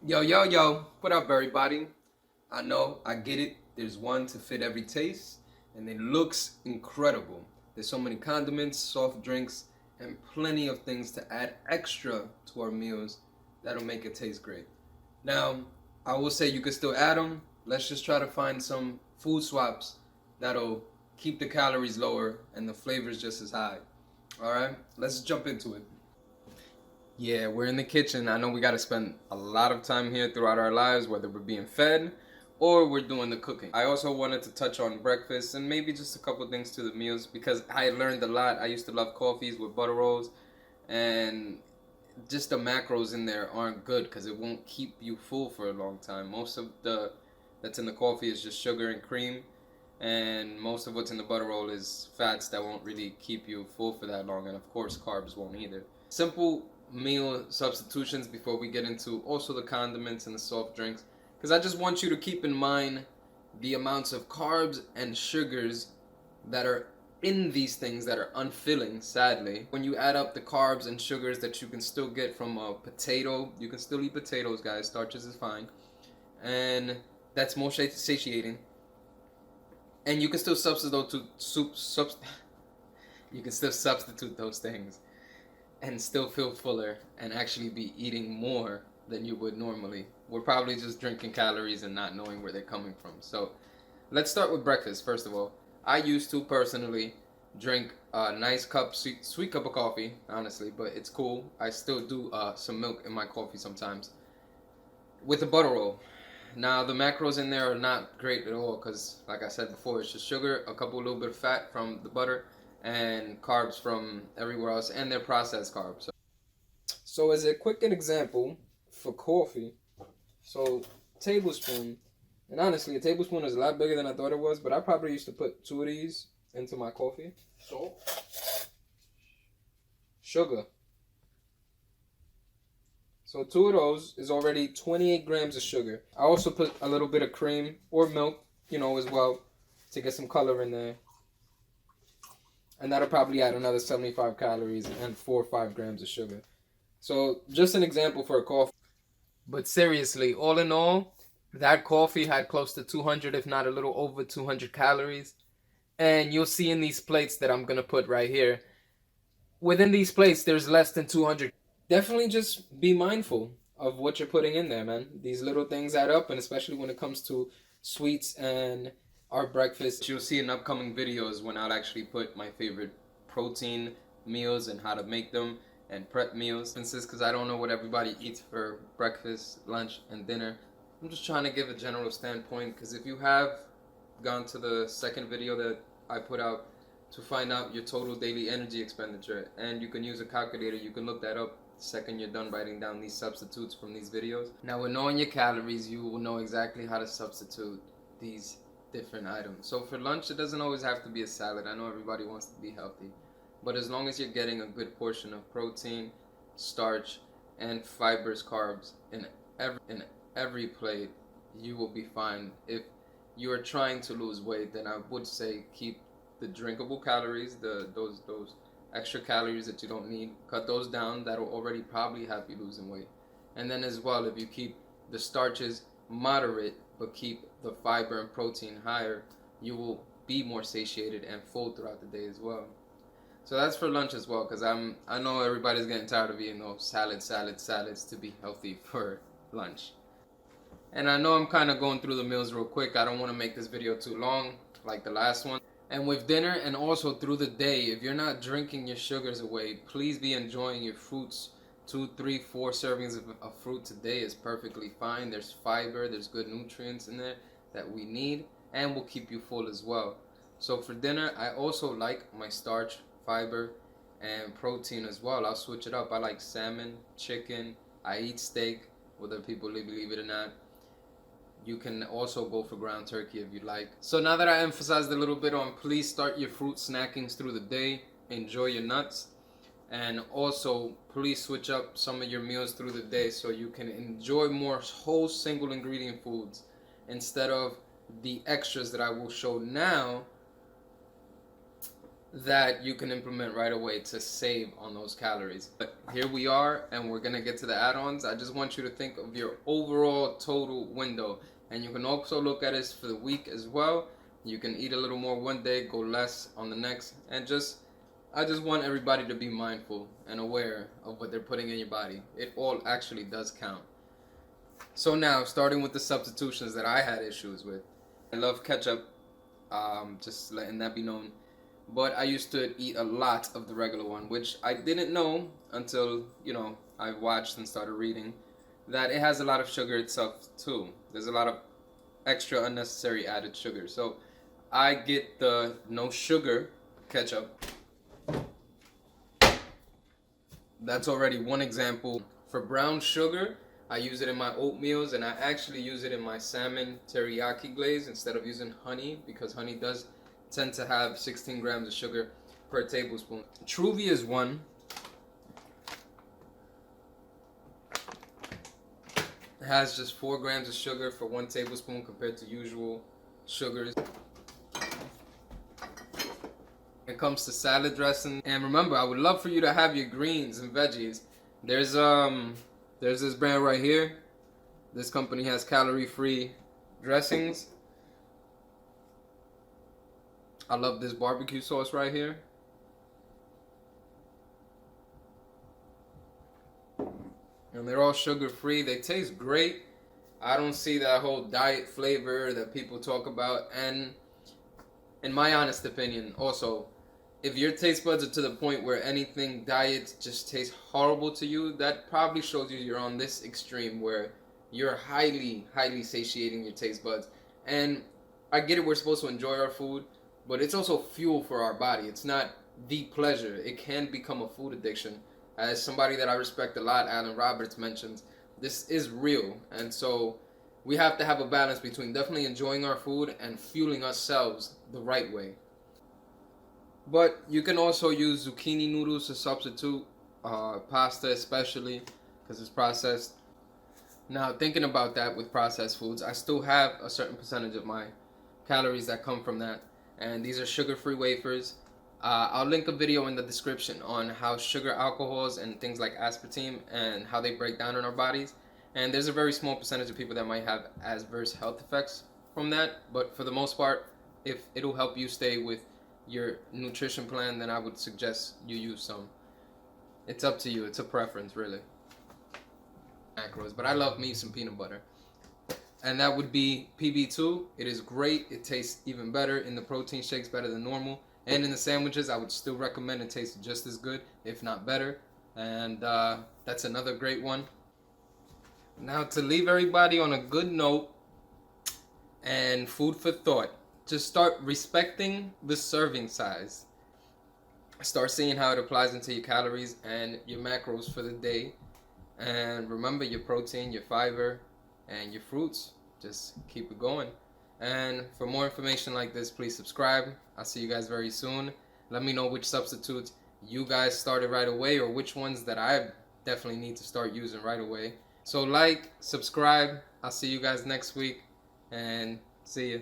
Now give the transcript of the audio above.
Yo, yo, yo, what up, everybody? I know, I get it. There's one to fit every taste, and it looks incredible. There's so many condiments, soft drinks, and plenty of things to add extra to our meals that'll make it taste great. Now, I will say you can still add them. Let's just try to find some food swaps that'll keep the calories lower and the flavors just as high. All right, let's jump into it. Yeah, we're in the kitchen. I know we got to spend a lot of time here throughout our lives, whether we're being fed or we're doing the cooking. I also wanted to touch on breakfast and maybe just a couple things to the meals because I learned a lot. I used to love coffees with butter rolls, and just the macros in there aren't good because it won't keep you full for a long time. Most of the that's in the coffee is just sugar and cream, and most of what's in the butter roll is fats that won't really keep you full for that long, and of course carbs won't either. Simple meal substitutions before we get into also the condiments and the soft drinks, because I just want you to keep in mind the amounts of carbs and sugars that are in these things that are unfilling, sadly. When you add up the carbs and sugars that you can still get from a potato, you can still eat potatoes, guys, starches is fine, and that's more satiating. And you can still substitute to you can still substitute those things and still feel fuller and actually be eating more than you would normally. We're probably just drinking calories and not knowing where they're coming from. So let's start with breakfast first of all. I used to personally drink a nice cup, sweet cup of coffee, honestly, but it's cool. I still do some milk in my coffee sometimes with a butter roll. Now the macros in there are not great at all because, like I said before, it's just sugar, a couple little bit of fat from the butter, and carbs from everywhere else, and they're processed carbs. So as a quick example for coffee, so tablespoon, and honestly, a tablespoon is a lot bigger than I thought it was, but I probably used to put two of these into my coffee. Salt, sugar. So two of those is already 28 grams of sugar. I also put a little bit of cream or milk, as well, to get some color in there. And that'll probably add another 75 calories and 4 or 5 grams of sugar. So just an example for a coffee. But seriously, all in all, that coffee had close to 200, if not a little over 200 calories. And you'll see in these plates that I'm going to put right here, within these plates, there's less than 200. Definitely just be mindful of what you're putting in there, man. These little things add up, and especially when it comes to sweets and our breakfast. You'll see in upcoming videos when I'll actually put my favorite protein meals and how to make them and prep meals. Because I don't know what everybody eats for breakfast, lunch, and dinner. I'm just trying to give a general standpoint because if you have gone to the second video that I put out to find out your total daily energy expenditure, and you can use a calculator, you can look that up the second you're done writing down these substitutes from these videos. Now with knowing your calories, you will know exactly how to substitute these different items. So for lunch, it doesn't always have to be a salad. I know everybody wants to be healthy, but as long as you're getting a good portion of protein, starch, and fibrous carbs in every plate, you will be fine. If you are trying to lose weight, then I would say keep the drinkable calories, those extra calories that you don't need, cut those down. That'll already probably have you losing weight. And then as well, if you keep the starches moderate but keep the fiber and protein higher, you will be more satiated and full throughout the day as well. So that's for lunch as well, because I know everybody's getting tired of eating those salads to be healthy for lunch. And I know I'm kind of going through the meals real quick. I don't want to make this video too long like the last one. And with dinner and also through the day, if you're not drinking your sugars away, please be enjoying your fruits. 2, 3, 4 servings of fruit today is perfectly fine. There's fiber, there's good nutrients in there that we need, and will keep you full as well. So for dinner, I also like my starch, fiber, and protein as well. I'll switch it up. I like salmon, chicken, I eat steak, whether people believe it or not. You can also go for ground turkey if you like. So now that I emphasized a little bit on please start your fruit snackings through the day, enjoy your nuts, and also please switch up some of your meals through the day so you can enjoy more whole single ingredient foods instead of the extras that I will show now that you can implement right away to save on those calories. But here we are, and we're gonna get to the add-ons. I just want you to think of your overall total window, and you can also look at it for the week as well. You can eat a little more one day, go less on the next, and I just want everybody to be mindful and aware of what they're putting in your body. It all actually does count. So now, starting with the substitutions that I had issues with. I love ketchup, just letting that be known. But I used to eat a lot of the regular one, which I didn't know until, I watched and started reading that it has a lot of sugar itself too. There's a lot of extra unnecessary added sugar. So I get the no sugar ketchup. That's already one example. For brown sugar, I use it in my oatmeals, and I actually use it in my salmon teriyaki glaze instead of using honey, because honey does tend to have 16 grams of sugar per tablespoon. Truvia is one. It has just 4 grams of sugar for 1 tablespoon compared to usual sugars. When it comes to salad dressing, and remember, I would love for you to have your greens and veggies. There's this brand right here. This company has calorie-free dressings. I love this barbecue sauce right here. And they're all sugar-free. They taste great. I don't see that whole diet flavor that people talk about. And in my honest opinion, also, if your taste buds are to the point where anything diet just tastes horrible to you, that probably shows you you're on this extreme where you're highly, highly satiating your taste buds. And I get it, we're supposed to enjoy our food, but it's also fuel for our body. It's not the pleasure. It can become a food addiction. As somebody that I respect a lot, Alan Roberts, mentions, this is real. And so we have to have a balance between definitely enjoying our food and fueling ourselves the right way. But you can also use zucchini noodles to substitute pasta, especially because it's processed. Now, thinking about that with processed foods, I still have a certain percentage of my calories that come from that. And these are sugar-free wafers. I'll link a video in the description on how sugar alcohols and things like aspartame and how they break down in our bodies. And there's a very small percentage of people that might have adverse health effects from that. But for the most part, if it'll help you stay with your nutrition plan, then I would suggest you use some. It's up to you. It's a preference, really. Macros, but I love me some peanut butter. And that would be PB2. It is great. It tastes even better in the protein shakes, better than normal. And in the sandwiches, I would still recommend it. Tastes just as good, if not better. And that's another great one. Now, to leave everybody on a good note and food for thought, just start respecting the serving size. Start seeing how it applies into your calories and your macros for the day. And remember your protein, your fiber, and your fruits. Just keep it going. And for more information like this, please subscribe. I'll see you guys very soon. Let me know which substitutes you guys started right away, or which ones that I definitely need to start using right away. So like, subscribe. I'll see you guys next week, and see you.